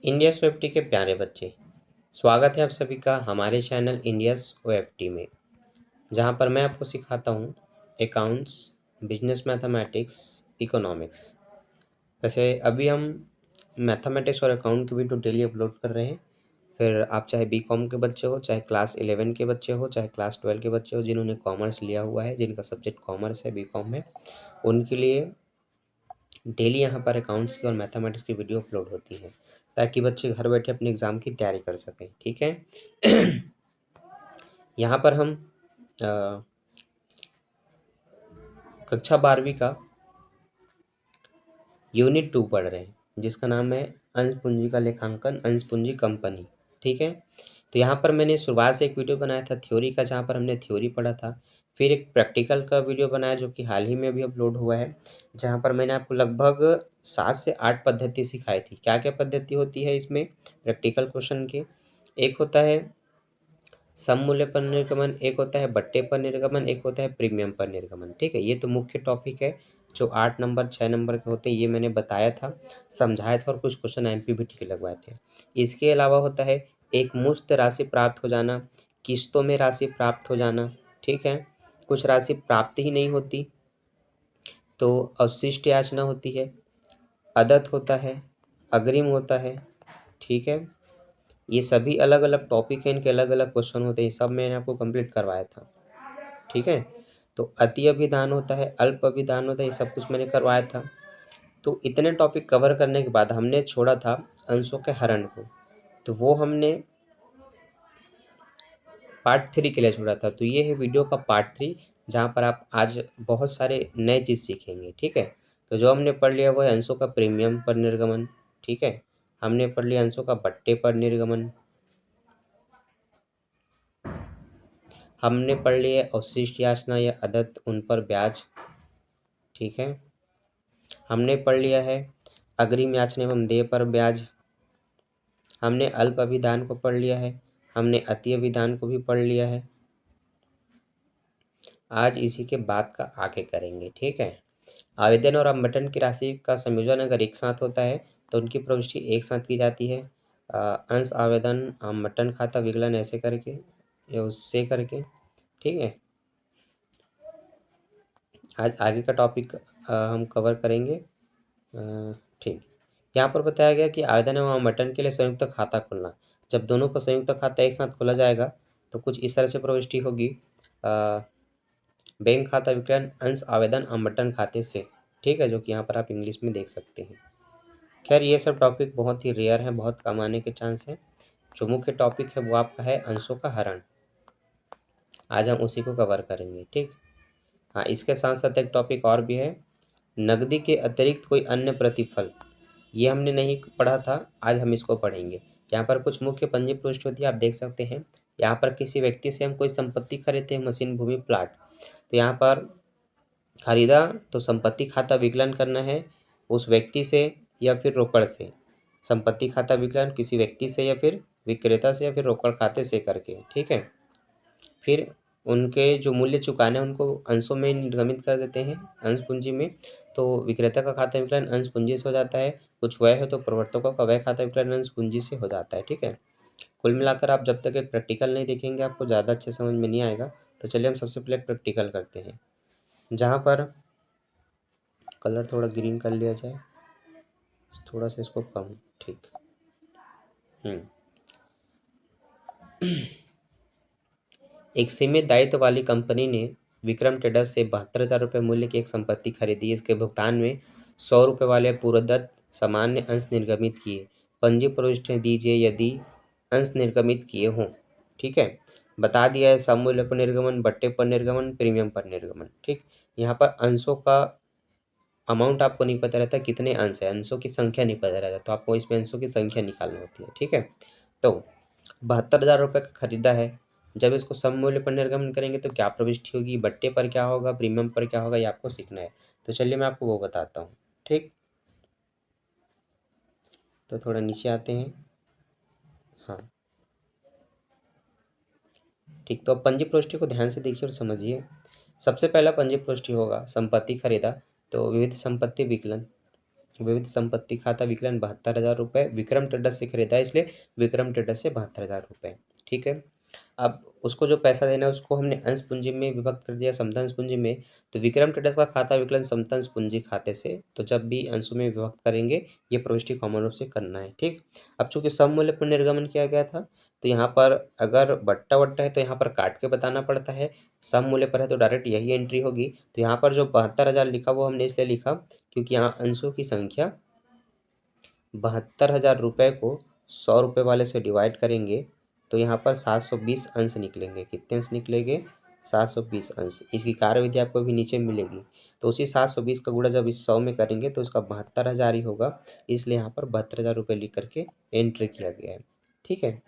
Indians ओएफटी के प्यारे बच्चे, स्वागत है आप सभी का हमारे चैनल इंडियस ओएफटी में, जहां पर मैं आपको सिखाता हूं अकाउंट्स, बिजनेस मैथमेटिक्स, इकोनॉमिक्स। वैसे अभी हम मैथमेटिक्स और अकाउंट की वीडियो डेली अपलोड कर रहे हैं। फिर आप चाहे बीकॉम के बच्चे हो, चाहे क्लास 11 के बच्चे हो, चाहे क्लास 12 के बच्चे हो, जिन्होंने कॉमर्स लिया हुआ है, जिनका सब्जेक्ट कॉमर्स है बीकॉम में, उनके लिए डेली यहाँ पर अकाउंट्स की और मैथमेटिक्स की वीडियो अपलोड होती है, ताकि बच्चे घर बैठे अपने एग्ज़ाम की तैयारी कर सकें। ठीक है। यहाँ पर हम कक्षा 12वीं का यूनिट 2 पढ़ रहे हैं, जिसका नाम है अंश पूंजी का लेखांकन, अंश पूंजी कंपनी। ठीक है। तो यहाँ पर मैंने शुरुआत से एक वीडियो बनाया था थ्योरी का, जहाँ पर हमने थ्योरी पढ़ा था। फिर एक प्रैक्टिकल का वीडियो बनाया जो कि हाल ही में भी अपलोड हुआ है, जहाँ पर मैंने आपको लगभग 7 से 8 पद्धति सिखाई थी। क्या क्या पद्धति होती है इसमें प्रैक्टिकल क्वेश्चन के? एक होता है सम मूल्य पर निर्गमन, एक होता है बट्टे पर निर्गमन, एक होता है प्रीमियम पर निर्गमन। ठीक है, ये तो मुख्य टॉपिक है जो 8 नंबर 6 नंबर के होते हैं, ये मैंने बताया था, समझाया था और कुछ क्वेश्चन एमपीबीटी के लगवाए थे। इसके अलावा होता है एक मुश्त राशि प्राप्त हो जाना, किस्तों में राशि प्राप्त हो जाना। ठीक है, कुछ राशि प्राप्त ही नहीं होती तो अवशिष्ट याचना होती है, अदत्त होता है, अग्रिम होता है। ठीक है, ये सभी अलग अलग टॉपिक हैं, इनके अलग अलग क्वेश्चन होते हैं, सब मैंने आपको कंप्लीट करवाया था। ठीक है, तो अति अभिधान होता है, अल्प अभिधान होता है, ये सब कुछ मैंने करवाया था। तो इतने टॉपिक कवर करने के बाद हमने छोड़ा था अंशों के हरण को, तो वो हमने पार्ट 3 के लिए छोड़ा था। तो ये है वीडियो का पार्ट 3, जहाँ पर आप आज बहुत सारे नए चीज़ सीखेंगे। ठीक है, तो जो हमने पढ़ लिया वो है अंशों का प्रीमियम पर निर्गमन। ठीक है, हमने पढ़ लिया अंशों का बट्टे पर निर्गमन, हमने पढ़ लिया अवशिष्ट याचना या अदत्त उन पर ब्याज। ठीक है, हमने पढ़ लिया है अग्रिम याचना एवं देय पर ब्याज, हमने अल्प अभिधान को पढ़ लिया है, हमने अति अभिधान को भी पढ़ लिया है। आज इसी के बाद का आगे करेंगे। ठीक है, आवेदन और आवंटन की राशि का संयोजन अगर एक साथ होता है तो उनकी प्रविष्टि एक साथ की जाती है। अंश आवेदन आवंटन खाता विकलन ऐसे करके या उससे करके। ठीक है, आज आगे का टॉपिक हम कवर करेंगे। ठीक, यहाँ पर बताया गया कि आवेदन एवं आवंटन के लिए संयुक्त खाता खोलना। जब दोनों का संयुक्त खाता एक साथ खोला जाएगा तो कुछ इस तरह से प्रविष्टि होगी, बैंक खाता विकलन अंश आवेदन आवंटन खाते से। ठीक है, जो कि यहाँ पर आप इंग्लिश में देख सकते हैं। खैर ये सब टॉपिक बहुत ही रेयर हैं, बहुत कम आने के चांस हैं। जो मुख्य टॉपिक है वो आपका है अंशों का हरण, आज हम उसी को कवर करेंगे। ठीक, हाँ, इसके साथ साथ एक टॉपिक और भी है, नकदी के अतिरिक्त कोई अन्य प्रतिफल। ये हमने नहीं पढ़ा था, आज हम इसको पढ़ेंगे। यहाँ पर कुछ मुख्य पंजी पृष्ठ होती है, आप देख सकते हैं। यहाँ पर किसी व्यक्ति से हम कोई संपत्ति खरीदते हैं, मशीन, भूमि, प्लाट, तो यहाँ पर खरीदा तो संपत्ति खाता विकलन करना है उस व्यक्ति से या फिर रोकड़ से। संपत्ति खाता विकलन किसी व्यक्ति से या फिर विक्रेता से या फिर रोकड़ खाते से करके। ठीक है, फिर उनके जो मूल्य चुकाने हैं उनको अंशों में निर्गमित कर देते हैं, अंश पूंजी में। तो विक्रेता का खाता विकलन अंश पूंजी से हो जाता है, कुछ व्यय है तो प्रवर्तकों का व्यय खाता विकलन अंश पूंजी से हो जाता है। ठीक है, कुल मिलाकर आप जब तक एक प्रैक्टिकल नहीं देखेंगे आपको ज़्यादा अच्छे समझ में नहीं आएगा। तो चलिए हम सबसे पहले प्रैक्टिकल करते हैं, जहाँ पर कलर थोड़ा ग्रीन कर लिया जाए, थोड़ा सा इसको कम। ठीक, एक सीमित दायित्व वाली कंपनी ने विक्रम ट्रेडर्स से 72,000 रुपये मूल्य की एक संपत्ति खरीदी। इसके भुगतान में 100 रुपये वाले पूर्वदत्त सामान्य अंश निर्गमित किए। पंजी प्रविष्टियाँ दीजिए यदि अंश निर्गमित किए हों। ठीक है, बता दिया है सम मूल्य पर निर्गमन, बट्टे पर निर्गमन, प्रीमियम पर निर्गमन। ठीक, यहाँ पर अंशों का अमाउंट आपको नहीं पता रहता, कितने अंश है, अंशों की संख्या नहीं पता रहता, तो आपको इसमें अंशों की संख्या निकालनी होती है। ठीक है, तो 72,000 रुपये का खरीदा है, जब इसको सम मूल्य पर निर्गमन करेंगे तो क्या प्रविष्टि होगी, बट्टे पर क्या होगा, प्रीमियम पर क्या होगा, ये आपको सीखना है। तो चलिए मैं आपको वो बताता हूँ। ठीक, तो थोड़ा नीचे आते हैं। हाँ ठीक, तो अब पंजी प्रविष्टि को ध्यान से देखिए और समझिए। सबसे पहला पंजी प्रविष्टि होगा संपत्ति खरीदा, तो विविध संपत्ति विकलन। विविध संपत्ति खाता विकलन 72,000 रुपये, विक्रम ट्रेडर्स से खरीदा है इसलिए विक्रम ट्रेडर्स से 72,000 रुपये। ठीक है, अब उसको जो पैसा देना है उसको हमने अंश पूंजी में विभक्त कर दिया, समता अंश पूंजी में। तो विक्रम ट्रेडर्स का खाता विकलन समता अंश पूंजी खाते से, तो जब भी अंशों में विभक्त करेंगे ये प्रविष्टि कॉमन रूप से करना है। ठीक, अब चूंकि सम मूल्य पर निर्गमन किया गया था तो यहाँ पर अगर बट्टा वट्टा है तो यहाँ पर काट के बताना पड़ता है, सम मूल्य पर है तो डायरेक्ट यही एंट्री होगी। तो यहाँ पर जो 72,000 लिखा वो हमने इसलिए लिखा क्योंकि यहाँ अंशों की संख्या 72,000 रुपये को 100 रुपये वाले से डिवाइड करेंगे तो यहाँ पर 720 अंश निकलेंगे। कितने अंश निकलेंगे? 720 अंश। इसकी कार्यविधि आपको भी नीचे मिलेगी। तो उसी 720 का गुणा जब इस 100 में करेंगे तो इसका 72,000 ही होगा, इसलिए यहाँ पर 72,000 रुपये लिख करके एंट्री किया गया है। ठीक है,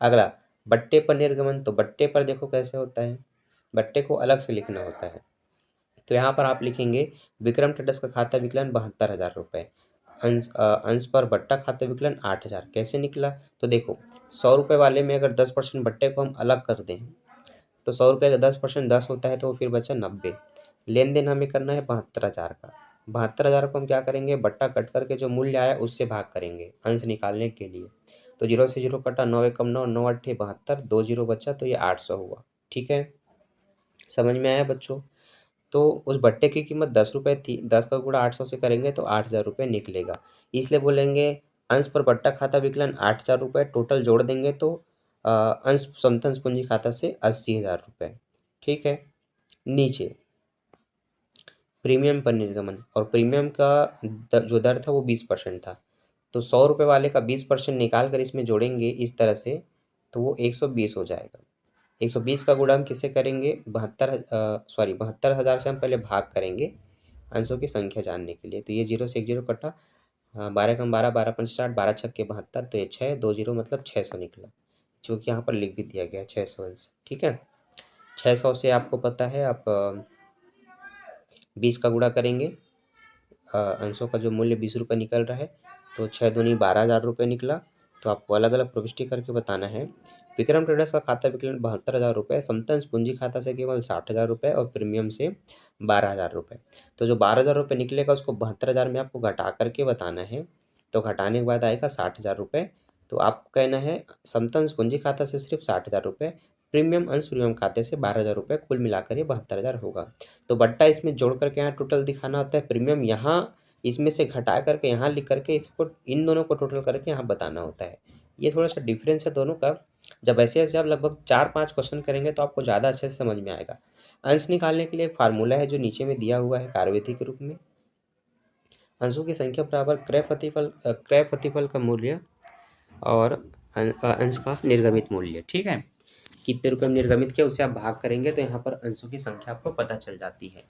अगला बट्टे पर निर्गमन। तो बट्टे पर देखो कैसे होता है, बट्टे को अलग से लिखना होता है। तो यहाँ पर आप लिखेंगे विक्रम ट्रेडर्स का खाता विकलन 72,000 रुपये, अंश पर बट्टा खाता विकलन 8,000। कैसे निकला? तो देखो 100 रुपये वाले में अगर 10% बट्टे को हम अलग कर दें तो 100 रुपये का 10% 10 होता है, तो वो फिर बचा 90। लेन देन हमें करना है 72,000 का। 72,000 को हम क्या करेंगे, बट्टा कट करके जो मूल्य आया उससे भाग करेंगे अंश निकालने के लिए। तो 0 से 0 कटा, 9 एकम 9, 9 अट्ठे 72, 2 0 बचा तो ये 800 हुआ। ठीक है, समझ में आया बच्चों? तो उस भट्टे की कीमत 10 रुपये थी, 10 का गुणा 800 से करेंगे तो 8,000 रुपये निकलेगा। इसलिए बोलेंगे अंश पर बट्टा खाता विकलन 8,000 रुपये, टोटल जोड़ देंगे तो अंश समतंश पूंजी खाता से 80,000 रुपये। ठीक है, नीचे प्रीमियम पर निर्गमन, और प्रीमियम का जो दर था वो 20% था। तो 100 रुपये वाले का 20% निकाल कर इसमें जोड़ेंगे इस तरह से, तो वो 120 हो जाएगा। 120 का गुणा हम किससे करेंगे, 72,000 से हम पहले भाग करेंगे अंशों की संख्या जानने के लिए। तो ये 0 से 1 0 कटा, 12 कम 12, 12 पंच 60, 12 छक्के 72, तो ये 6, 2 0 मतलब 600 निकला, जो कि यहाँ पर लिख भी दिया गया 600 अंश। ठीक है, 600 से आपको पता है आप 20 का गुणा करेंगे, अंशों का जो मूल्य 20 रुपये निकल रहा है, तो 6 दूनी 12,000 रुपये निकला। तो आपको अलग अलग प्रविष्टि करके बताना है। विक्रम ट्रेडर्स का खाता विकलन 72,000 रुपये, समतंश पूंजी खाता से केवल 60,000 रुपये और प्रीमियम से 12,000 रुपये। तो जो 12,000 रुपये निकलेगा उसको 72,000 में आपको घटा करके बताना है। तो घटाने के बाद आएगा 60,000 रुपये। तो आपको कहना है समतंश पूंजी खाता से सिर्फ 60,000 रुपये, प्रीमियम अंश प्रीमियम खाते से 12,000 रुपये, कुल मिलाकर ये 72,000 होगा। तो बट्टा इसमें जोड़ करके यहाँ टोटल दिखाना होता है, प्रीमियम यहाँ इसमें से घटा करके यहाँ लिख करके इसको इन दोनों को टोटल करके यहाँ बताना होता है। ये थोड़ा सा डिफरेंस है दोनों का। जब ऐसे ऐसे आप लगभग 4-5 क्वेश्चन करेंगे तो आपको ज़्यादा अच्छे से समझ में आएगा। अंश निकालने के लिए एक फार्मूला है जो नीचे में दिया हुआ है कार्यविधि के रूप में। अंशों की संख्या बराबर क्रय प्रतिफल का मूल्य और अंश का निर्गमित मूल्य। ठीक है, कितने रुपये में निर्गमित किया उसे आप भाग करेंगे तो यहाँ पर अंशों की संख्या आपको पता चल जाती है।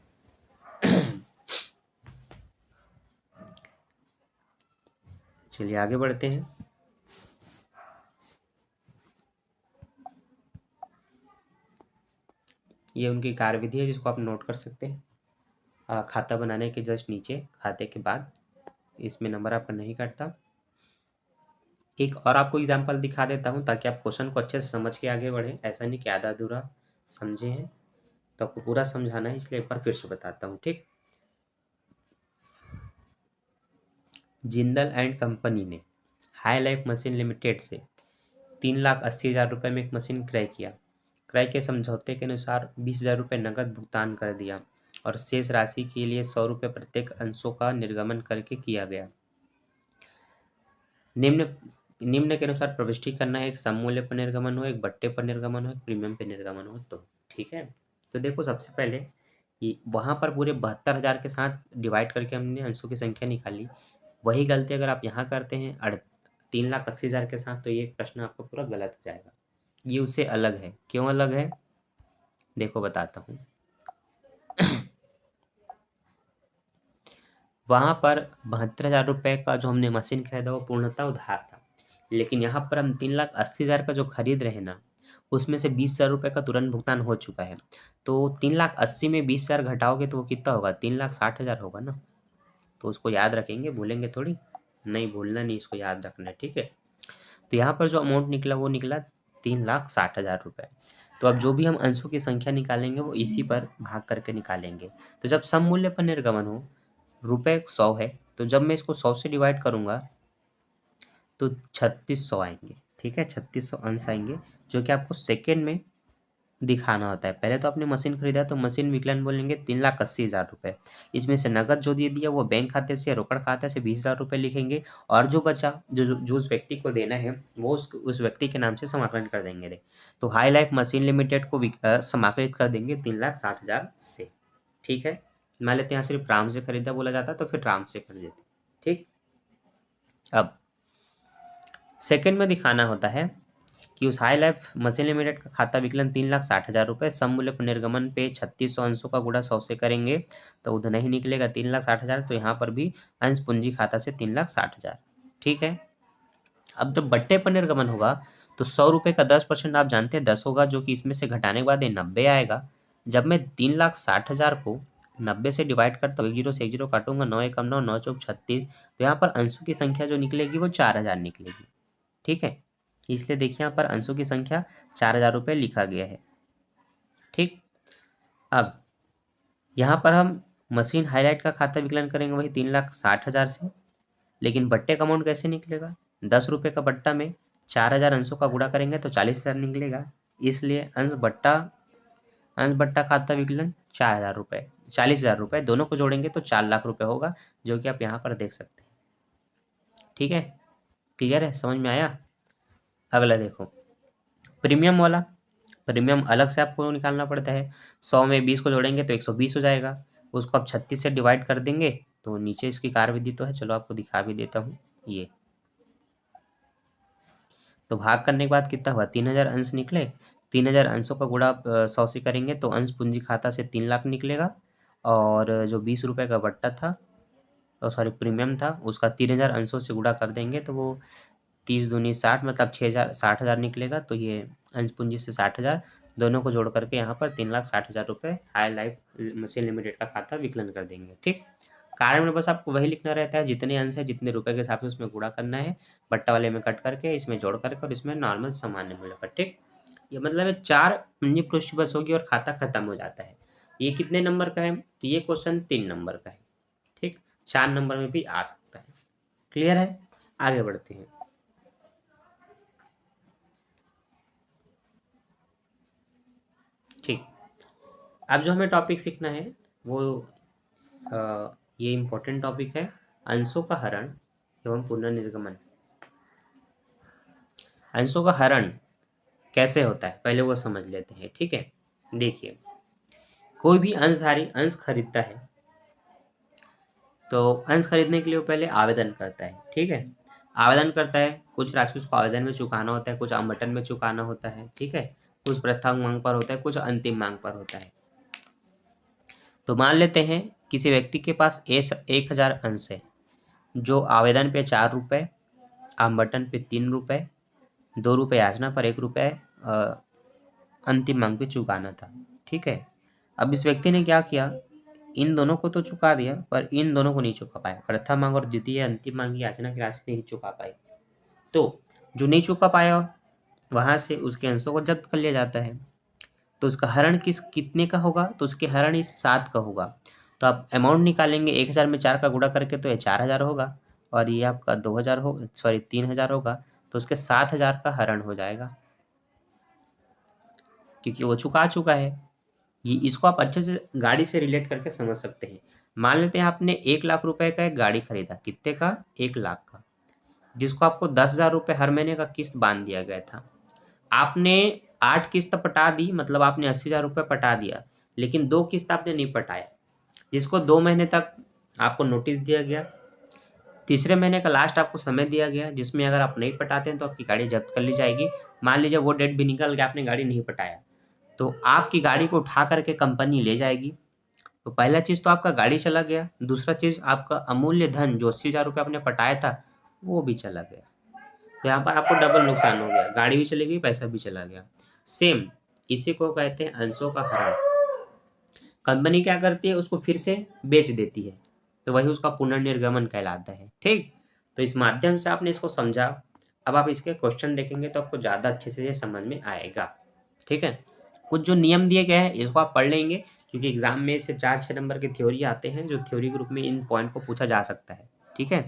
चलिए आगे बढ़ते हैं। ये उनकी कार्यविधि है जिसको आप नोट कर सकते हैं। खाता बनाने के जस्ट नीचे खाते के बाद इसमें नंबर आपका नहीं कटता। एक और आपको एग्जांपल दिखा देता हूँ ताकि आप क्वेश्चन को अच्छे से समझ के आगे बढ़ें। ऐसा नहीं कि आधा अधूरा समझे हैं, तो आपको पूरा समझाना है, इसलिए एक बार फिर से बताता हूँ। ठीक, जिंदल एंड कंपनी ने हाई लाइफ मशीन लिमिटेड से 3,80,000 रुपये में एक मशीन क्रय किया। क्रय के समझौते के अनुसार 20,000 रुपये नकद भुगतान कर दिया और शेष राशि के लिए 100 रुपये प्रत्येक अंशों का निर्गमन करके किया गया। निम्न के अनुसार प्रविष्टि करना है, एक सम मूल्य पर निर्गमन हो, एक बट्टे पर निर्गमन हो, एक प्रीमियम पर निर्गमन हो। तो ठीक है, तो देखो सबसे पहले वहाँ पर पूरे 72,000 के साथ डिवाइड करके हमने अंशों की संख्या निकाली। वही गलती अगर आप यहाँ करते हैं 3,80,000 के साथ, तो ये प्रश्न आपका पूरा गलत हो जाएगा। ये उससे अलग है। क्यों अलग है, देखो बताता हूँ। वहाँ पर 72,000 रुपये का जो हमने मशीन खरीदा वो पूर्णतः उधार था, लेकिन यहाँ पर हम 3,80,000 का जो खरीद रहे हैं ना, उसमें से 20,000 रुपये का तुरंत भुगतान हो चुका है। तो 3,80,000 में 20,000 घटाओगे तो वो कितना होगा, 3,60,000 होगा ना। तो उसको याद रखेंगे, भूलेंगे थोड़ी, नहीं भूलना नहीं, इसको याद रखना है। ठीक है, तो यहाँ पर जो अमाउंट निकला वो निकला 3,60,000 रुपये। तो अब जो भी हम अंशों की संख्या निकालेंगे वो इसी पर भाग करके निकालेंगे। तो जब सम मूल्य पर निर्गमन हो, रुपये 100 है तो जब मैं इसको 100 से डिवाइड करूँगा तो 3600 आएंगे। ठीक है, 3600 अंश आएंगे, जो कि आपको सेकेंड में दिखाना होता है। पहले तो आपने मशीन खरीदा तो मशीन विकलन बोलेंगे 3,80,000 रुपये। इसमें से नगद जो दे दिया वो बैंक खाते से, रोकड़ खाते से 20,000 रुपये लिखेंगे, और जो बचा जो उस व्यक्ति को देना है वो उस व्यक्ति के नाम से समाकलन कर देंगे। तो हाई लाइफ मशीन लिमिटेड को समाकलित कर देंगे 3,60,000 से। ठीक है, मान लेते हैं यहाँ सिर्फ राम से खरीदा बोला जाता तो फिर राम से कर देते। ठीक, अब सेकंड में दिखाना होता है कि उस हाई लाइफ मशीन लिमिटेड का खाता विकलन 3,60,000 रुपये, सममूल्य पुनर्गमन पे 3600 अंशों का गुणा 100 से करेंगे तो उतना ही निकलेगा 3,60,000। तो यहाँ पर भी अंश पूंजी खाता से 3,60,000। ठीक है, अब जब बट्टे पर निर्गमन होगा तो 100 रुपये का 10% आप जानते हैं 10 होगा, जो कि इसमें से घटाने के बाद ये 90 आएगा। जब मैं 3,60,000 को 90 से डिवाइड करता हूँ, 1 जीरो से 1 जीरो काटूंगा, 9 एकम 9, 9 चौक 36, तो यहाँ पर अंशों की संख्या जो निकलेगी वो 4,000 निकलेगी। ठीक है, इसलिए देखिए यहाँ पर अंशों की संख्या 4,000 रुपये लिखा गया है। ठीक, अब यहाँ पर हम मशीन हाईलाइट का खाता विकलन करेंगे वही 3,60,000 से, लेकिन बट्टे का अमाउंट कैसे निकलेगा? 10 रुपये का बट्टा में 4,000 अंशों का गुणा करेंगे तो 40,000 निकलेगा। इसलिए अंश बट्टा खाता विकलन 4,000 रुपये, 40,000 रुपये दोनों को जोड़ेंगे तो 4,00,000 रुपये होगा, जो कि आप यहाँ पर देख सकते हैं। ठीक है, क्लियर है, समझ में आया? अगला देखो, प्रीमियम वाला। प्रीमियम अलग से आपको निकालना पड़ता है। 100 में 20 को जोड़ेंगे तो 120 हो जाएगा, उसको आप 36 से डिवाइड कर देंगे तो नीचे इसकी कार्यविधि तो है, चलो आपको दिखा भी देता हूँ। ये तो भाग करने के बाद कितना हुआ, 3,000 अंश निकले। 3,000 अंशों का गुणा 100 से करेंगे तो अंश पूंजी खाता से 3,00,000 निकलेगा, और जो 20 रुपये का बट्टा था, सॉरी प्रीमियम था, उसका 3,000 अंशों से गुणा कर देंगे तो वो 30 दूनी 60, मतलब 6,000 60,000 निकलेगा। तो ये अंश पूंजी से 60,000 दोनों को जोड़ करके यहाँ पर 3,60,000 रुपये हाई लाइफ मशीन लिमिटेड का खाता विकलन कर देंगे। ठीक, कारण में बस आपको वही लिखना रहता है, जितने अंश है जितने रुपए के हिसाब से उसमें गुणा करना है, बट्टा वाले में कट करके इसमें जोड़ करके और इसमें नॉर्मल सामान्य मूल्य पर। ठीक, ये मतलब है 4 पूंजी पुष्टि बस होगी और खाता खत्म हो जाता है। ये कितने नंबर का है? तो ये क्वेश्चन 3 नंबर का है। ठीक, 4 नंबर में भी आ सकता है। क्लियर है, आगे बढ़ते हैं। ठीक, अब जो हमें टॉपिक सीखना है वो ये इम्पोर्टेंट टॉपिक है, अंशों का हरण एवं पुनर्निर्गमन। अंशों का हरण कैसे होता है पहले वो समझ लेते हैं। ठीक है, देखिए, कोई भी अंशधारी अंश खरीदता है तो अंश खरीदने के लिए वो पहले आवेदन करता है। ठीक है, आवेदन करता है, कुछ राशि उसको आवेदन में चुकाना होता है, कुछ आवंटन में चुकाना होता है। ठीक है, कुछ प्रथम मांग पर होता है, कुछ अंतिम मांग पर होता है। तो मान लेते हैं किसी व्यक्ति के पास 1,000 अंश है, जो आवेदन पे 4 रुपये, आवंटन पे 3 रुपये, 2 रुपये याचना पर 1 रुपये अंतिम मांग पे चुकाना था। ठीक है, अब इस व्यक्ति ने क्या किया, इन दोनों को तो चुका दिया पर इन दोनों को नहीं चुका पाया, प्रथम मांग और द्वितीय अंतिम मांग की याचना की राशि नहीं चुका पाई। तो जो नहीं चुका पाया वहां से उसके अंशों को जब्त कर लिया जाता है। तो उसका हरण कितने का होगा? तो उसके हरण इस 7 का होगा। तो आप अमाउंट निकालेंगे, 1,000 में 4 का गुणा करके तो ये 4,000 होगा, और ये आपका 2,000 हो, सॉरी 3,000 होगा, तो उसके 7,000 का हरण हो जाएगा, क्योंकि वो चुका चुका है। ये इसको आप अच्छे से गाड़ी से रिलेट करके समझ सकते हैं। मान लेते हैं आपने 1,00,000 रुपए का एक गाड़ी खरीदा, कितने का? 1,00,000 का, जिसको आपको 10,000 रुपये हर महीने का किस्त बांध दिया गया था। आपने 8 किस्त पटा दी, मतलब आपने 80,000 रुपये पटा दिया, लेकिन 2 किस्त आपने नहीं पटाया, जिसको 2 महीने तक आपको नोटिस दिया गया। तीसरे महीने का लास्ट आपको समय दिया गया, जिसमें अगर आप नहीं पटाते हैं तो आपकी गाड़ी जब्त कर ली जाएगी। मान लीजिए वो डेट भी निकल गया, आपने गाड़ी नहीं पटाया, तो आपकी गाड़ी को उठा करके कंपनी ले जाएगी। तो पहला चीज़ तो आपका गाड़ी चला गया, दूसरा चीज़ आपका अमूल्य धन जो 80,000 रुपये आपने पटाया था वो भी चला गया। तो यहाँ पर आपको डबल नुकसान हो गया, गाड़ी भी चली गई, पैसा भी चला गया। सेम इसी को कहते हैं अंशों का हरण। कंपनी क्या करती है, उसको फिर से बेच देती है, तो वही उसका पुनर्निर्गमन कहलाता है। ठीक, तो इस माध्यम से आपने इसको समझा। अब आप इसके क्वेश्चन देखेंगे तो आपको ज़्यादा अच्छे से ये समझ में आएगा। ठीक है, कुछ जो नियम दिए गए हैं इसको आप पढ़ लेंगे, क्योंकि एग्जाम में इससे 4-6 नंबर के थ्योरी आते हैं, जो थ्योरी ग्रुप में इन पॉइंट को पूछा जा सकता है। ठीक है।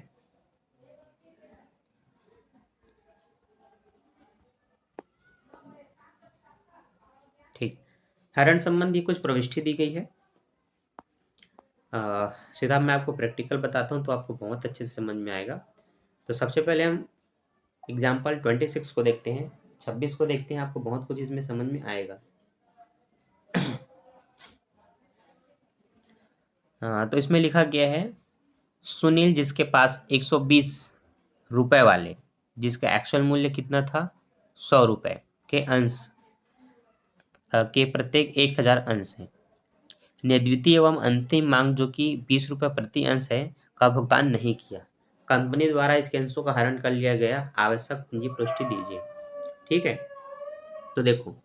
ठीक, हरण संबंधी कुछ प्रविष्टि दी गई है। सीधा मैं आपको प्रैक्टिकल बताता हूँ तो आपको बहुत अच्छे से समझ में आएगा। तो सबसे पहले हम एग्जाम्पल 26 को देखते हैं, 26 को देखते हैं, आपको बहुत कुछ इसमें समझ में आएगा। तो इसमें लिखा गया है, सुनील जिसके पास 120 रुपए वाले, जिसका एक्चुअल मूल्य कितना था 100 रुपए के अंश के प्रत्येक 1000 अंश है, ने द्वितीय एवं अंतिम मांग जो कि 20 रुपये प्रति अंश है का भुगतान नहीं किया। कंपनी द्वारा इसके अंशों का हरण कर लिया गया, आवश्यक पूंजी प्रविष्टि दीजिए। ठीक है, तो देखो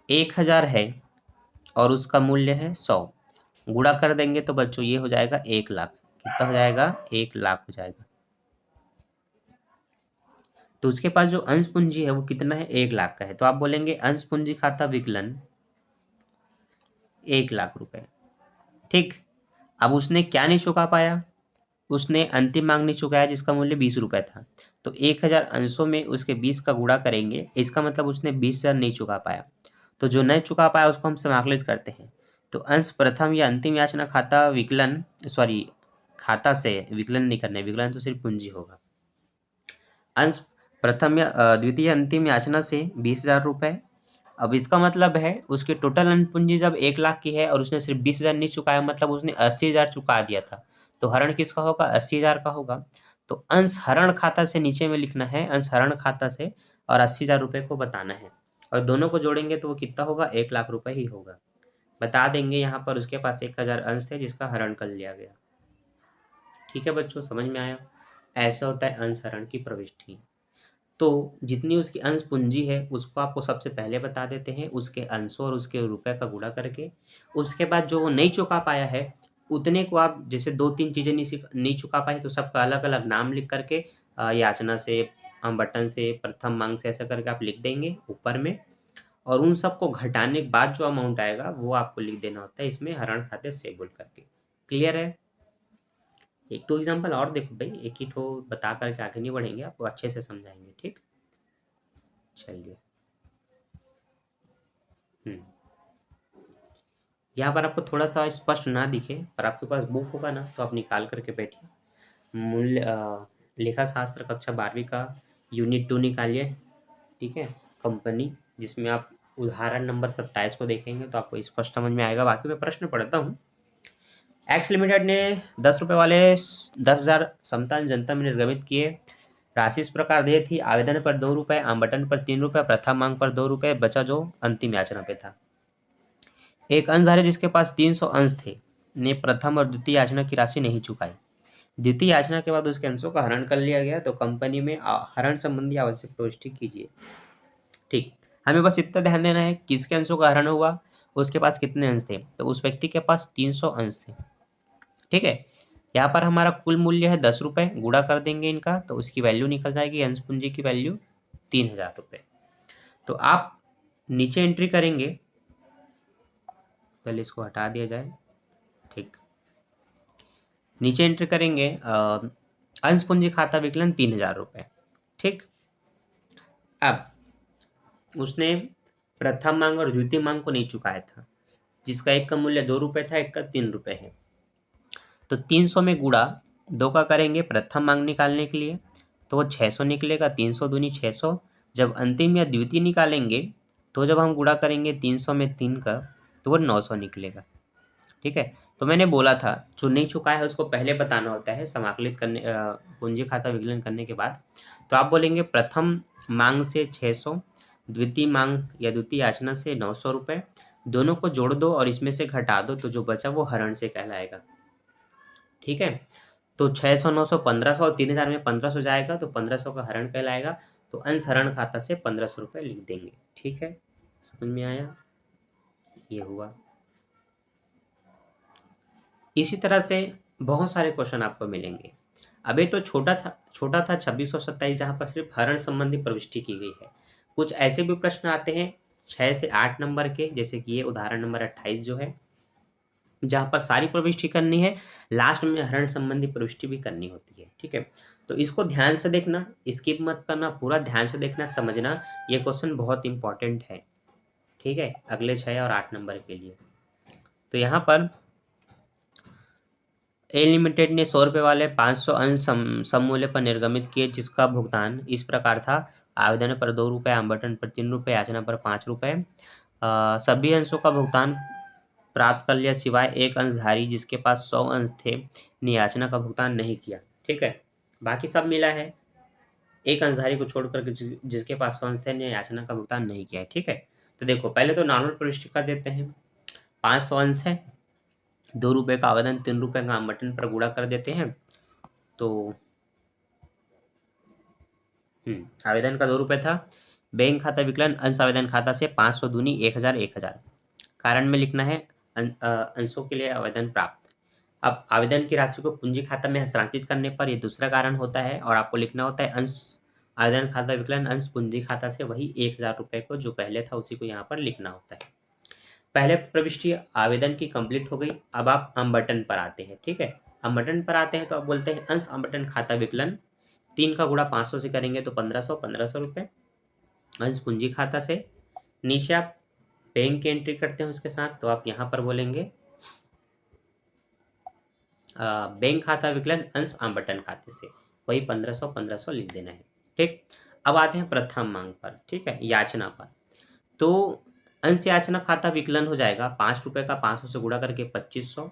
1000 है और उसका मूल्य है 100, गुणा कर देंगे तो बच्चों ये हो जाएगा 1 लाख। कितना हो जाएगा? 1 लाख हो जाएगा। तो उसके पास जो अंश पूंजी है वो कितना है? 1 लाख का है। तो आप बोलेंगे अंश पूंजी खाता विकलन 1 लाख रुपए। ठीक, अब उसने क्या नहीं चुका पाया? उसने अंतिम मांग नहीं चुकाया जिसका मूल्य 20 रुपए था। तो 1000 अंशों में उसके 20 का गुणा करेंगे, इसका मतलब उसने 20,000 नहीं चुका पाया। तो जो नहीं चुका पाया उसको हम समाकलित करते हैं। तो अंश प्रथम या अंतिम याचना खाता विकलन, सॉरी खाता से विकलन नहीं करना है, विकलन तो सिर्फ पूंजी होगा। अंश प्रथम या द्वितीय अंतिम याचना से 20,000 रुपये। अब इसका मतलब है उसकी टोटल अंश पूंजी जब 1 लाख की है और उसने सिर्फ 20,000 नहीं चुकाया, मतलब उसने 80,000 चुका दिया था। तो हरण किसका होगा? 80,000 का होगा। तो अंश हरण खाता से नीचे में लिखना है, अंश हरण खाता से, और 80,000 रुपये को बताना है। और दोनों को जोड़ेंगे तो वो कितना होगा? 1 लाख रुपये ही होगा। बता देंगे यहाँ पर उसके पास 1000 अंश थे जिसका हरण कर लिया गया। ठीक है बच्चों, समझ में आया? ऐसा होता है अंश हरण की प्रविष्टि। तो जितनी उसकी अंश पूंजी है उसको आपको सबसे पहले बता देते हैं, उसके अंशों और उसके रुपए का गुणा करके। उसके बाद जो वो नहीं चुका पाया है उतने को आप, जैसे 2-3 चीज़ें नहीं चुका पाए तो सबका अलग अलग नाम लिख करके याचना से, बटन से, प्रथम मांग से, ऐसा करके आप लिख देंगे ऊपर में। और उन सबको घटाने के बाद जो अमाउंट आएगा वो आपको लिख देना होता है इसमें हरण खाते से बोल करके। क्लियर है? एक तो एग्जाम्पल और देखो भाई, एक ही ठो बता करके आगे नहीं बढ़ेंगे, आपको अच्छे से समझाएंगे। ठीक, चलिए। यहाँ पर आपको थोड़ा सा स्पष्ट ना दिखे पर आपके पास बुक होगा ना तो आप निकाल करके बैठिए। मूल्य लेखा शास्त्र कक्षा 12वीं का यूनिट 2 निकालिए। ठीक है, कंपनी, जिसमें आप उदाहरण नंबर 27 को देखेंगे तो आपको स्पष्ट समझ में आएगा। बाकी मैं प्रश्न पढ़ता हूँ। एक्स लिमिटेड ने 10 रुपये वाले 10,000 समतान जनता में निर्गमित किए। राशि इस प्रकार दी थी, आवेदन पर 2 रुपये, आवंटन पर 3 रुपये, प्रथम मांग पर 2 रुपये, बचा जो अंतिम याचना पे था। एक अंशधारी जिसके पास 300 अंश थे ने प्रथम और द्वितीय याचना की राशि नहीं चुकाई। द्वितीय याचना के बाद उसके अंशों का हरण कर लिया गया, तो कंपनी में हरण संबंधी आवश्यक प्रविष्टि कीजिए। ठीक, हमें बस इतना ध्यान देना है किसके अंशों का हरण हुआ, उसके पास कितने अंश थे। तो उस व्यक्ति के पास 300 अंश थे। ठीक है, यहाँ पर हमारा कुल मूल्य है 10 रुपये, गुणा कर देंगे इनका तो उसकी वैल्यू निकल जाएगी, अंश पूंजी की वैल्यू 3,000 रुपये। तो आप नीचे एंट्री करेंगे, पहले इसको हटा दिया जाए। ठीक, नीचे एंट्री करेंगे अंश पूंजी खाता विकलन 3,000 रुपये। ठीक, अब उसने प्रथम मांग और द्वितीय मांग को नहीं चुकाया था, जिसका एक का मूल्य 2 रुपये था, एक का 3 रुपये है। तो 300 में गुणा 2 का करेंगे प्रथम मांग निकालने के लिए, तो वो 600 निकलेगा। 300 दूनी 600। जब अंतिम या द्वितीय निकालेंगे तो जब हम गुणा करेंगे 300 में 3 का तो वो 900 निकलेगा। ठीक है, तो मैंने बोला था जो नहीं चुका है उसको पहले बताना होता है समाकलित करने, पूंजी खाता विकलन करने के बाद। तो आप बोलेंगे प्रथम मांग से 600, द्वितीय मांग या द्वितीय याचना से 900 रुपये, दोनों को जोड़ दो और इसमें से घटा दो तो जो बचा वो हरण से कहलाएगा। ठीक है, तो 600, 900, 1500 और 3,000 में 1500 जाएगा तो 1500 का हरण कहलाएगा। तो अंश हरण खाता से 1500 रुपये लिख देंगे। ठीक है, समझ में आया? ये हुआ। इसी तरह से बहुत सारे क्वेश्चन आपको मिलेंगे। अभी तो छोटा था 2627, जहाँ पर सिर्फ हरण संबंधी प्रविष्टि की गई है। कुछ ऐसे भी प्रश्न आते हैं 6 से 8 नंबर के, जैसे कि ये उदाहरण नंबर 28 जो है, जहाँ पर सारी प्रविष्टि करनी है, लास्ट में हरण संबंधी प्रविष्टि भी करनी होती है। ठीक है, तो इसको ध्यान से देखना, स्किप मत करना, पूरा ध्यान से देखना, समझना। ये क्वेश्चन बहुत इंपॉर्टेंट है। ठीक है, अगले 6 और 8 नंबर के लिए। तो यहाँ पर ए लिमिटेड ने 100 रुपये वाले 500 अंश सममूल्य पर निर्गमित किए, जिसका भुगतान इस प्रकार था: आवेदन पर 2 रुपये, आवंटन पर 3 रुपये, याचना पर 5 रुपये। सभी अंशों का भुगतान प्राप्त कर लिया सिवाय एक अंशधारी जिसके पास 100 अंश थे, ने याचना का भुगतान नहीं किया। ठीक है, बाकी सब मिला है, एक अंशधारी को छोड़कर जिसके पास 100 अंश थे, ने याचना का भुगतान नहीं किया। ठीक है, तो देखो पहले तो नॉर्मल प्रविष्टि कर देते हैं। 500 अंश है, 2 रुपये का आवेदन, 3 रुपये का आवंटन पर गुणा कर देते हैं। तो आवेदन का 2 रुपये था। बैंक खाता विकलन अंश आवेदन खाता से 500 दूनी 1000 1000। कारण में लिखना है अंशों के लिए आवेदन प्राप्त। अब आवेदन की राशि को पूंजी खाता में हस्तांतरित करने पर ये दूसरा कारण होता है, और आपको लिखना होता है अंश आवेदन खाता विकलन अंश पूंजी खाता से, वही 1000 रुपये को जो पहले था उसी को यहाँ पर लिखना होता है। पहले प्रविष्टि आवेदन की कंप्लीट हो गई। अब आप हम बटन पर आते हैं। ठीक है, हम बटन पर आते हैं तो आप बोलते हैं अंश आवंटन खाता विकलन 3 का गुणा 500 से करेंगे तो 1500 रुपये अंश पूंजी खाता से। नीचे आप बैंक की एंट्री करते हैं उसके साथ, तो आप यहाँ पर बोलेंगे बैंक खाता विकलन अंश आवंटन खाते से, वही 1500 लिख देना है। ठीक, अब आते हैं प्रथम मांग पर। ठीक है, याचना पर। तो अंश याचना खाता विकलन हो जाएगा 5 रुपये का 500 से गुणा करके 2500,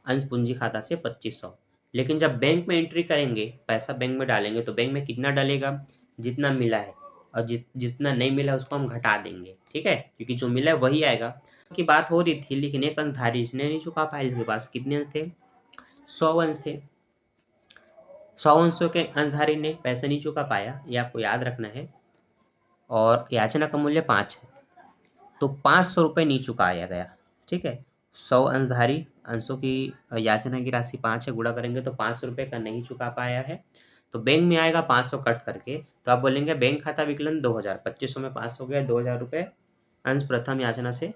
अंश पूंजी खाता से 2500। लेकिन जब बैंक में एंट्री करेंगे, पैसा बैंक में डालेंगे, तो बैंक में कितना डालेगा? जितना मिला है, और जितना नहीं मिला है उसको हम घटा देंगे। ठीक है, क्योंकि जो मिला है वही आएगा। की बात हो रही थी, लेकिन एक अंशधारी इसने नहीं चुका पाया, इसके पास कितने अंश थे? 100 अंश थे। 100 अंशों के अंशधारी ने पैसे नहीं चुका पाया, ये आपको याद रखना है। और याचना का मूल्य 5 है, तो 500 रुपये नहीं चुकाया गया। ठीक है, 100 अंशधारी, अंशों की याचना की राशि 5 है, गुणा करेंगे तो 500 रुपये का नहीं चुका पाया है, तो बैंक में आएगा 500 कट करके। तो आप बोलेंगे बैंक खाता विकलन 2000, 2500 में 500 हो गया, 2000 रुपये अंश प्रथम याचना से,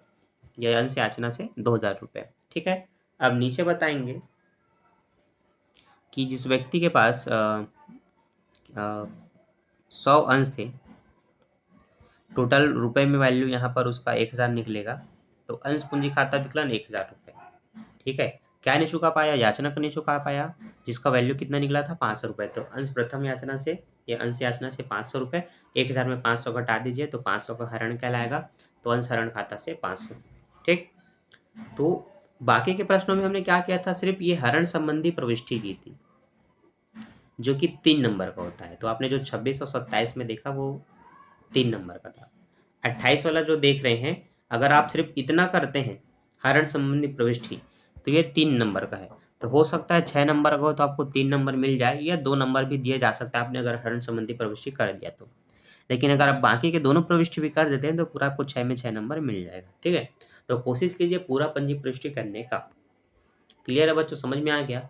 या अंश याचना से 2000 रुपये। ठीक है, अब नीचे बताएंगे कि जिस व्यक्ति के पास 100 अंश थे, टोटल रुपए में वैल्यू यहाँ पर उसका 1000 निकलेगा, तो अंश पूंजी खाता विकलन 1000 रुपये। ठीक है, क्या नहीं चुका पाया? याचना को नहीं चुका पाया, जिसका वैल्यू कितना निकला था? 500 रुपये। तो अंश प्रथम याचना से, या अंश याचना से 500 रुपये, 1000 में 500 घटा दीजिए तो 500 का हरण कहलाएगा, तो अंश हरण खाता से 500। ठीक, तो बाकी के प्रश्नों में हमने क्या किया था? सिर्फ ये हरण संबंधी प्रविष्टि की थी, जो कि 3 नंबर का होता है। तो आपने जो 26 और 27 में देखा वो 3 नंबर का था। 28 वाला जो देख रहे हैं, अगर आप सिर्फ इतना करते हैं हरण संबंधी प्रविष्टि, तो ये 3 नंबर का है। तो हो सकता है 6 नंबर का हो तो आपको 3 नंबर मिल जाए, या 2 नंबर भी दिए जा सकता है आपने अगर हरण संबंधी प्रविष्टि कर दिया तो। लेकिन अगर आप बाकी के दोनों प्रविष्टि भी कर देते हैं तो पूरा आपको 6 में 6 नंबर मिल जाएगा। ठीक है, तो कोशिश कीजिए पूरा पंजी प्रविष्टि करने का। क्लियर है बच्चों, समझ में आ गया?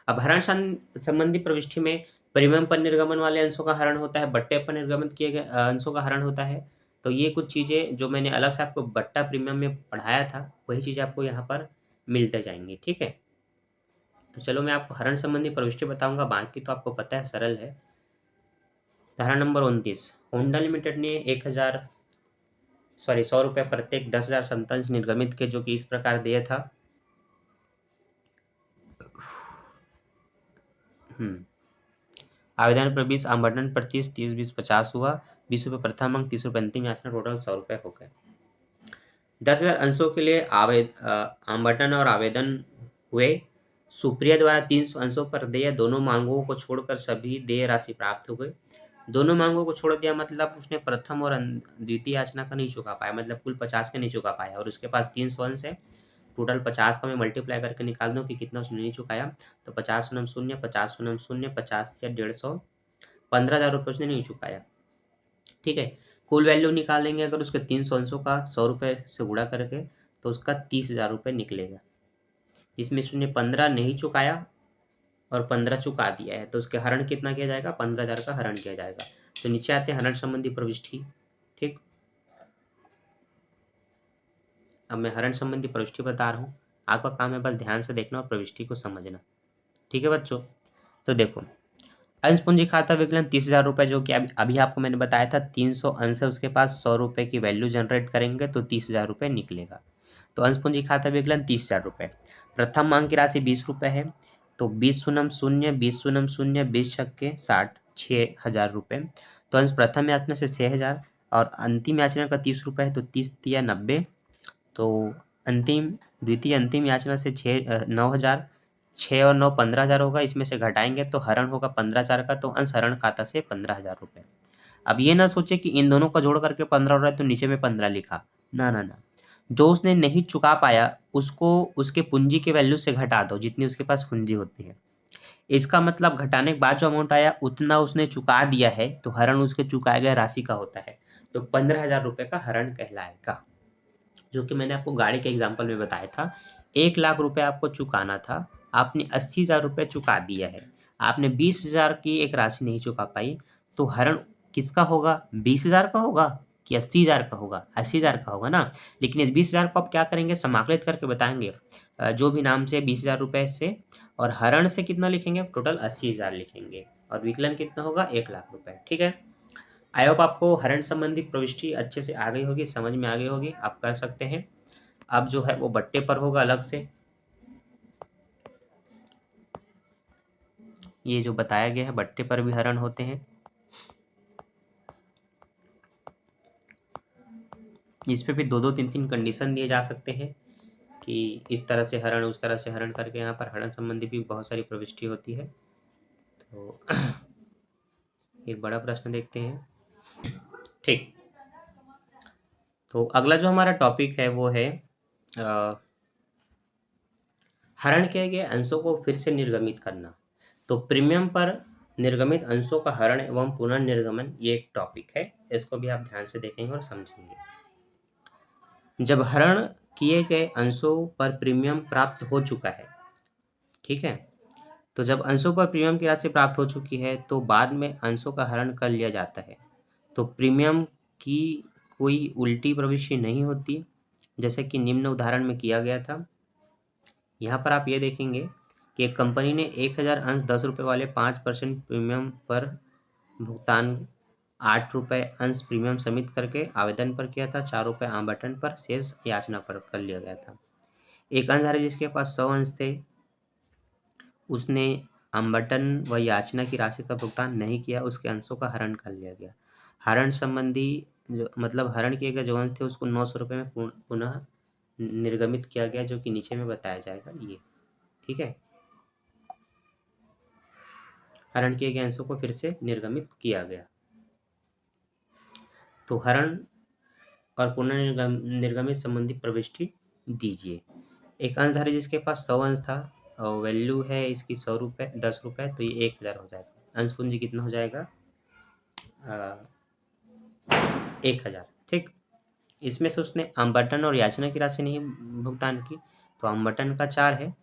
अब हरण संबंधी प्रविष्टि में प्रीमियम पर निर्गमन वाले अंशों का हरण होता है, बट्टे पर निर्गमित किए गए अंशों का हरण होता है। तो ये कुछ चीज़ें जो मैंने अलग से आपको बट्टा प्रीमियम में पढ़ाया था, वही चीज़ें आपको यहाँ पर मिलते जाएंगी। ठीक है, तो चलो मैं आपको हरण संबंधी प्रविष्टि बताऊंगा, बाकी तो आपको पता है, सरल है। धारा नंबर 29, होंडा लिमिटेड ने 100 रुपये प्रत्येक 10,000 संतंश निर्गमित किए, जो कि इस प्रकार दिया था। आवेदन पर 20, आवंटन पर 30, 30 20 50 हुआ, 20 रुपये प्रथम अंक, 30 रुपये अंतिम याचना, टोटल 100 रुपये हो गए। 10,000 अंशों के लिए आवंटन और आवेदन हुए। सुप्रिया द्वारा 300 अंशों पर देय दोनों मांगों को छोड़कर सभी देय राशि प्राप्त हो गई। दोनों मांगों को छोड़ दिया मतलब उसने प्रथम और द्वितीय याचना का नहीं चुका पाया, मतलब कुल 50 का नहीं चुका पाया, और उसके पास 300 अंश है। टोटल 50 का मैं मल्टीप्लाई करके निकाल दूं कि कितना उसने नहीं चुकाया, तो 50 शून्य शून्य, 50 शून्य शून्य, 50 या 150, 15,000 रुपये उसने नहीं चुकाया। ठीक है, कुल वैल्यू निकालेंगे अगर उसके 300 अंशों का 100 रुपये से गुणा करके, तो उसका 30,000 रुपये निकलेगा, जिसमें उसने 15 नहीं चुकाया और 15 चुका दिया है, तो उसके हरण कितना किया जाएगा? 15,000 का हरण किया जाएगा। तो नीचे आते हैं हरण संबंधी प्रविष्टि। ठीक, अब मैं हरण संबंधी प्रविष्टि बता रहा हूँ। आपका काम है बस ध्यान से देखना और प्रविष्टि को समझना। ठीक है बच्चों, तो देखो अंश पूंजी खाता विकलन 30,000 रुपये, जो कि अभी आपको मैंने बताया था 300 अंश है उसके पास, 100 रुपये की वैल्यू जनरेट करेंगे तो 30,000 रुपये निकलेगा। तो अंश पूंजी खाता विकलन 30,000 रुपये। प्रथम मांग की राशि 20 रुपये है, तो 20 शून्य शून्य 20 शून्य शून्य 20 छक्के 60, 6,000 रुपये। तो अंश प्रथम याचना से 6,000 और अंतिम याचना का 30 रुपये है, तो 30 या 90, तो अंतिम द्वितीय अंतिम याचना से 9,000, 6 और 9 15,000 होगा, इसमें से घटाएंगे तो हरण होगा 15,000 का, तो अंश हरण खाता से 15,000 रुपये। अब ये ना सोचे कि इन दोनों का जोड़ करके 15 हो रहा है तो नीचे में 15 लिखा, ना ना ना, जो उसने नहीं चुका पाया उसको उसके पूंजी के वैल्यू से घटा दो जितनी उसके पास पूंजी होती है। इसका मतलब घटाने के बाद जो अमाउंट आया उतना उसने चुका दिया है, तो हरण उसके चुकाए गए राशि का होता है, तो 15,000 रुपये का हरण कहलाएगा। जो कि मैंने आपको गाड़ी के एग्जाम्पल में बताया था। 1,00,000 रुपये आपको चुकाना था, आपने 80,000 रुपये चुका दिया है, आपने 20,000 की एक राशि नहीं चुका पाई, तो हरण किसका होगा? 20,000 का होगा कि 80,000 का होगा? 80,000 का होगा ना। लेकिन इस 20,000 को आप क्या करेंगे? समाकलित करके बताएंगे, जो भी नाम से 20,000 रुपये से, और हरण से कितना लिखेंगे? टोटल 80,000 लिखेंगे, और विकलन कितना होगा? 1,00,000 रुपये। ठीक है, आई होप आपको हरण संबंधी प्रविष्टि अच्छे से आ गई होगी, समझ में आ गई होगी, आप कर सकते हैं। अब जो है वो बट्टे पर होगा अलग से, ये जो बताया गया है बट्टे पर भी हरण होते हैं। इस पे भी 2-2 3-3 कंडीशन दिए जा सकते हैं कि इस तरह से हरण उस तरह से हरण करके, यहाँ पर हरण संबंधी भी बहुत सारी प्रविष्टि होती है। तो एक बड़ा प्रश्न देखते हैं। ठीक, तो अगला जो हमारा टॉपिक है वो है हरण किए गए अंशों को फिर से निर्गमित करना। तो प्रीमियम पर निर्गमित अंशों का हरण एवं पुनर्निर्गमन, ये एक टॉपिक है, इसको भी आप ध्यान से देखेंगे और समझेंगे। जब हरण किए गए अंशों पर प्रीमियम प्राप्त हो चुका है, ठीक है, तो जब अंशों पर प्रीमियम की राशि प्राप्त हो चुकी है तो बाद में अंशों का हरण कर लिया जाता है। तो प्रीमियम की कोई उल्टी प्रविष्टि नहीं होती, जैसे कि निम्न उदाहरण में किया गया था। यहाँ पर आप ये देखेंगे कि एक कंपनी ने 1,000 अंश 10 रुपये वाले 5% प्रीमियम पर भुगतान 8 रुपये अंश प्रीमियम समित करके आवेदन पर किया था, 4 रुपये आवंटन पर, शेष याचना पर कर लिया गया था। एक अंशधारी जिसके पास 100 अंश थे, उसने आवंटन व याचना की राशि का भुगतान नहीं किया, उसके अंशों का हरण कर लिया गया। हरण संबंधी जो मतलब हरण किए गए जो अंश थे उसको 900 रुपये में पुनः निर्गमित किया गया, जो कि नीचे में बताया जाएगा ये। ठीक है, हरण किए गए अंशों को फिर से निर्गमित किया गया। तो हरण और पुनर्निर्गमित संबंधी प्रविष्टि दीजिए। एक अंशधारी जिसके पास 100 अंश था और वैल्यू है इसकी 100 रुपये 10 रुपये, तो ये 1,000 हो जाएगा। अंश पूंजी कितना हो जाएगा? 1,000। ठीक, इसमें से उसने आवंटन और याचना की राशि नहीं भुगतान की, तो आवंटन का 4 है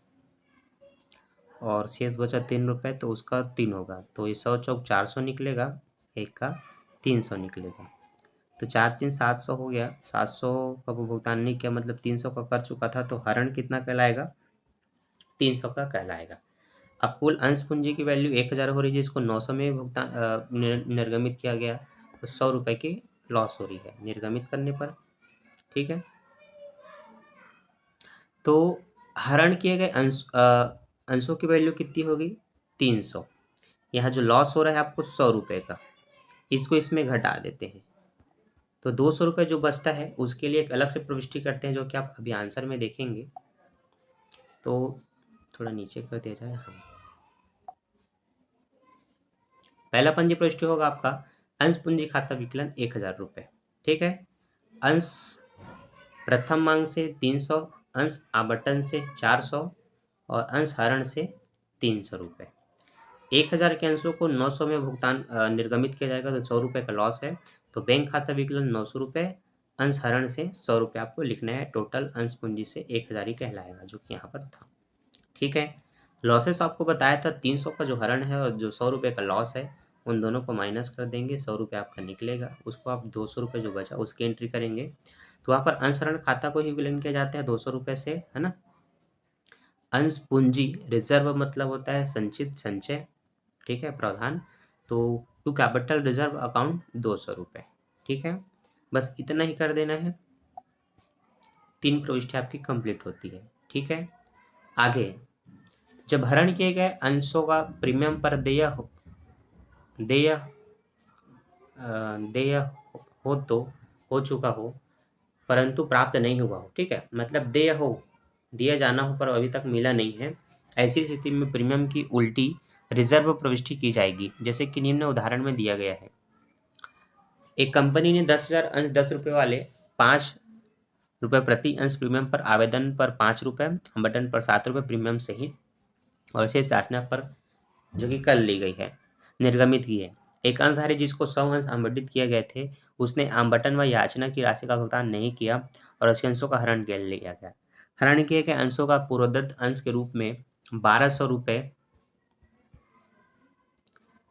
और शेष बचा 3 रुपये, तो उसका 3 होगा, तो ये 100 चौक 400 निकलेगा, एक का 300 निकलेगा, तो 4 3 700 हो गया। 700 का वो भुगतान नहीं किया, मतलब 300 का कर चुका था, तो हरण कितना कहलाएगा? 300 का कहलाएगा। अब कुल अंश पूंजी की वैल्यू 1,000 हो रही है, जिसको 900 में भुगतान निर्गमित किया गया, तो 100 रुपये की लॉस हो रही है निर्गमित करने पर। ठीक है, तो हरण किए गए अंशों की वैल्यू कितनी होगी? 300। यहाँ जो लॉस हो रहा है आपको 100 रुपये का, इसको इसमें घटा देते हैं, तो 200 रुपये जो बचता है उसके लिए एक अलग से प्रविष्टि करते हैं, जो कि आप अभी आंसर में देखेंगे। तो थोड़ा नीचे कर दिया जाए। हाँ, पहला पंजी प्रविष्टि होगा आपका अंश पूंजी खाता विकलन 1,000 रुपये। ठीक है, अंश प्रथम मांग से 300, अंश आवंटन से 400 और अंश हरण से 300 रुपये। 1,000 के अंशों को 900 में भुगतान निर्गमित किया जाएगा, तो 100 रुपये का लॉस है, तो बैंक खाता विकलन 900 रुपये, अंश हरण से 100 रुपये आपको लिखना है, टोटल अंश पूंजी से 1,000 ही कहलाएगा, जो कि यहाँ पर था। ठीक है, लॉसेस आपको बताया था 300 का जो हरण है और जो 100 रुपये का लॉस है, उन दोनों को माइनस कर देंगे, 100 रुपये आपका निकलेगा, उसको आप 200 रुपये जो बचा उसकी एंट्री करेंगे। तो वहाँ पर अंश हरण खाता को ही विलय किया जाता है 200 रुपये से, है ना। अंश पूंजी रिजर्व मतलब होता है संचित संचय, ठीक है, प्रावधान। तो टू कैपिटल रिजर्व अकाउंट 200 रुपये, ठीक है, बस इतना ही कर देना है। 3 प्रविष्टि आपकी कंप्लीट होती है, ठीक है। आगे जब हरण किए गए अंशों का प्रीमियम पर देय देय हो तो हो चुका हो परंतु प्राप्त नहीं हुआ हो, ठीक है, मतलब देय हो, दिया जाना हो पर अभी तक मिला नहीं है, ऐसी स्थिति में प्रीमियम की उल्टी रिजर्व प्रविष्टि की जाएगी, जैसे कि निम्न उदाहरण में दिया गया है। एक कंपनी ने 10,000 अंश 10 रुपये वाले 5 रुपये प्रति अंश प्रीमियम पर आवेदन पर 5 रुपये, बटन पर 7 रुपये प्रीमियम सहित और शेष याचना पर जो कि कर ली गई है, निर्गमित की है। एक अंशधारी जिसको 100 अंश आवंटित किए गए थे, उसने आवंटन व याचना की राशि का भुगतान नहीं किया और उसके अंशों का हरण कर लिया गया। हरण किए गए अंशों का पूर्वदत्त अंश के रूप में 1200 रुपये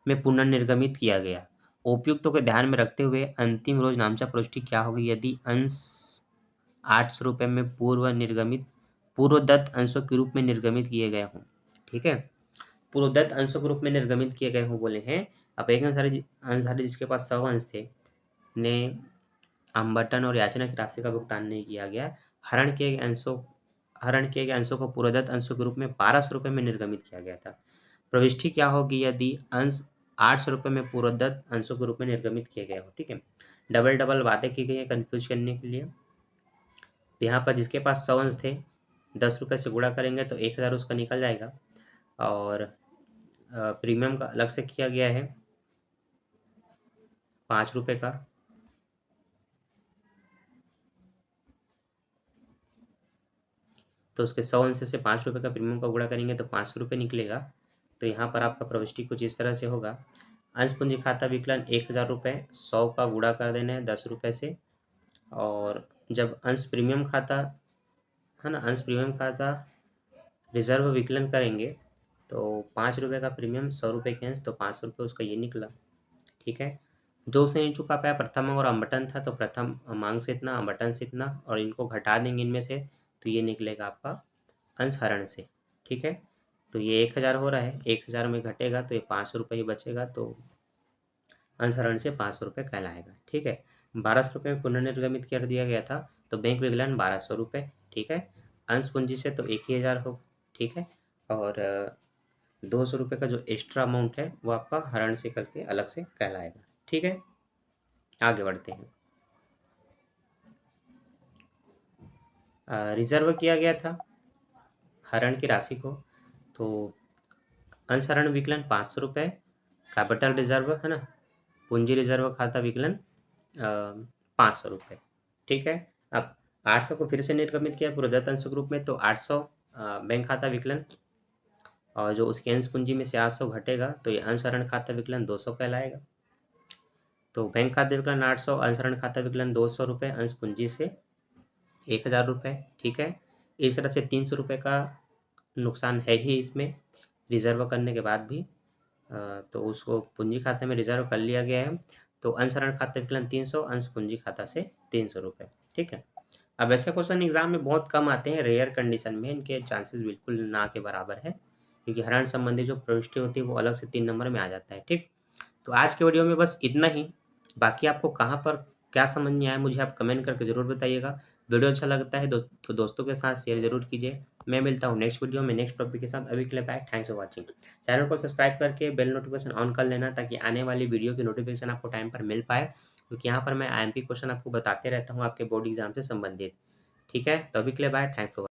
में पुनर्निर्गमित किया गया। उपयुक्तों को ध्यान में रखते हुए अंतिम रोज नामचा प्रविष्टि क्या होगी यदि अंश 800 रुपये में पूर्वदत्त अंशों के रूप में निर्गमित किए गए हों, ठीक है। पूर्वदत्त अंशों के रूप में निर्गमित किए गए हों बोले हैं। अब एक अंशधारी जिसके पास 100 अंश थे ने आवंटन और याचना की राशि का भुगतान नहीं किया गया। हरण किए गए अंशों को पूर्वदत्त अंशों के रूप में 1200 रुपये में निर्गमित किया गया था। प्रविष्टि क्या होगी यदि अंश 800 रुपये में पूर्वदत्त अंशों के रूप में निर्गमित किए गए हो, ठीक है। डबल डबल बातें की गई है कंफ्यूज करने के लिए। तो यहाँ पर जिसके पास 100 अंश थे 10 रुपये से गुणा करेंगे तो 1000 उसका निकल जाएगा और प्रीमियम का अलग से किया गया है 5 रुपये का। तो उसके 100 अंश से 5 रुपये का प्रीमियम का गुणा करेंगे तो 500 रुपये निकलेगा। तो यहाँ पर आपका प्रविष्टि कुछ इस तरह से होगा। अंश पूंजी खाता विकलन 1000 रुपये, 100 का गुणा कर देना है 10 रुपये से। और जब अंश प्रीमियम खाता है ना, अंश प्रीमियम खाता रिजर्व विकलन करेंगे तो 5 रुपये का प्रीमियम, 100 रुपये के अंश, तो 500 रुपये उसका ये निकला, ठीक है। जो उसे नहीं चुका पाया प्रथम और आवंटन था तो प्रथम मांग से इतना, आवंटन से इतना, और इनको घटा देंगे इनमें से तो ये निकलेगा आपका अंश हरण से, ठीक है। तो ये 1000 हो रहा है, 1000 में घटेगा तो ये 500 रुपये ही बचेगा, तो अंश हरण से 500 रुपये कहलाएगा, ठीक है। 1200 रुपये में पुनर्निर्गमित कर दिया गया था तो बैंक विकलन 1200 रुपये, ठीक है। अंश पूंजी से तो 1000 हो, ठीक है। और 200 रुपये का जो एक्स्ट्रा अमाउंट है वो आपका हरण से करके अलग से कहलाएगा, ठीक है। आगे बढ़ते हैं। रिजर्व किया गया था हरण की राशि को, तो अंश हरण विकलन 500 रुपये, कैपिटल रिजर्व है ना, पूंजी रिजर्व खाता विकलन 500 रुपये, ठीक है। अब 800 को फिर से निर्गमित किया पूर्वदत्त अंश ग्रुप में तो 800 बैंक खाता विकलन, और जो उसके अंश पूंजी में से 800 घटेगा तो ये अंश हरण खाता विकलन 200 कहलाएगा। तो बैंक खाता विकलन 800, अंश हरण खाता विकलन 200 रुपये, अंश पूंजी से 1000 रुपये, ठीक है। इस तरह से 300 रुपये का नुकसान है ही इसमें रिजर्व करने के बाद भी, तो उसको पूंजी खाते में रिजर्व कर लिया गया है। तो अंश हरण खाता विकलन 300, अंश पूंजी खाता से 300 रुपये, ठीक है। अब ऐसे क्वेश्चन एग्जाम में बहुत कम आते हैं, रेयर कंडीशन में इनके चांसेस बिल्कुल ना के बराबर है, क्योंकि हरण संबंधी जो प्रविष्टि होती है वो अलग से 3 नंबर में आ जाता है, ठीक। तो आज के वीडियो में बस इतना ही। बाकी आपको कहाँ पर क्या समझ नहीं आया मुझे आप कमेंट करके ज़रूर बताइएगा। वीडियो अच्छा लगता है तो दोस्तों के साथ शेयर ज़रूर कीजिए। मैं मिलता हूँ नेक्स्ट वीडियो में नेक्स्ट टॉपिक के साथ। अभी के लिए bye, thanks for watching. Channel को सब्सक्राइब करके बेल नोटिफिकेशन ऑन कर लेना ताकि आने वाली वीडियो की नोटिफिकेशन आपको टाइम पर मिल पाए, क्योंकि यहाँ पर मैं IMP क्वेश्चन आपको बताते रहता हूँ आपके बोर्ड एग्जाम से संबंधित, ठीक है। तो अभी के लिए बाय, थैंक्स फॉर